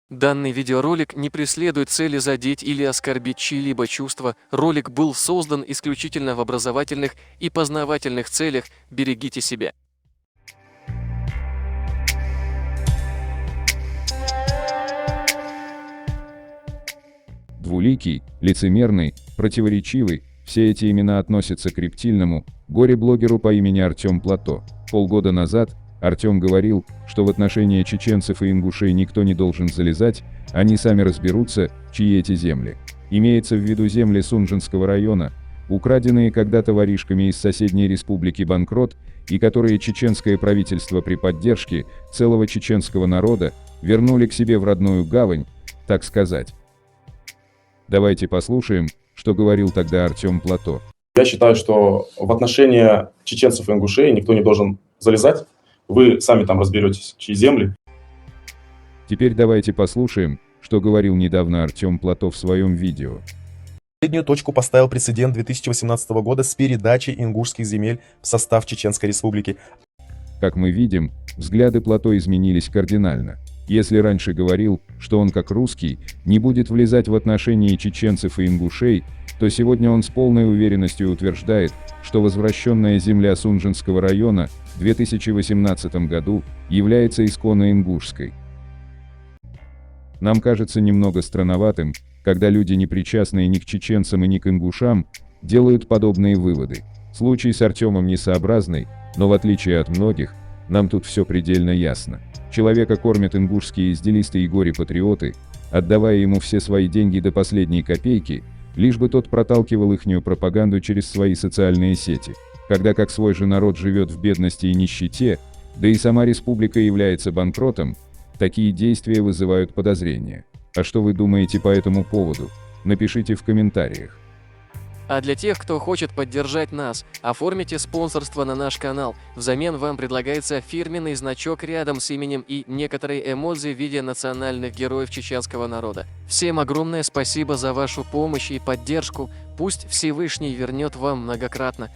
Данный видеоролик не преследует цели задеть или оскорбить чьи-либо чувства. Ролик был создан исключительно в образовательных и познавательных целях. Берегите себя. Двуликий, лицемерный, противоречивый – все эти имена относятся к рептильному горе-блогеру по имени Артем Плато. Полгода назад Артем говорил, что в отношения чеченцев и ингушей никто не должен залезать, они сами разберутся, чьи эти земли. Имеется в виду земли Сунжинского района, украденные когда-то воришками из соседней республики Банкрот, и которые чеченское правительство при поддержке целого чеченского народа вернули к себе в родную гавань, так сказать. Давайте послушаем, что говорил тогда Артем Плато. Я считаю, что в отношения чеченцев и ингушей никто не должен залезать. Вы сами там разберетесь, чьи земли. Теперь давайте послушаем, что говорил недавно Артем Плато в своем видео. Последнюю точку поставил прецедент 2018 года с передачей ингушских земель в состав Чеченской Республики. Как мы видим, взгляды Плато изменились кардинально. Если раньше говорил, что он как русский не будет влезать в отношения чеченцев и ингушей, то сегодня он с полной уверенностью утверждает, что возвращенная земля Сунжинского района в 2018 году является исконно ингушской. Нам кажется немного странноватым, когда люди, не причастные ни к чеченцам и ни к ингушам, делают подобные выводы. Случай с Артемом несообразный, но в отличие от многих, нам тут все предельно ясно. Человека кормят ингушские изделисты и горе-патриоты, отдавая ему все свои деньги до последней копейки, лишь бы тот проталкивал ихнюю пропаганду через свои социальные сети. Когда как свой же народ живет в бедности и нищете, да и сама республика является банкротом, такие действия вызывают подозрения. А что вы думаете по этому поводу? Напишите в комментариях. А для тех, кто хочет поддержать нас, оформите спонсорство на наш канал. Взамен вам предлагается фирменный значок рядом с именем и некоторые эмодзи в виде национальных героев чеченского народа. Всем огромное спасибо за вашу помощь и поддержку. Пусть Всевышний вернет вам многократно.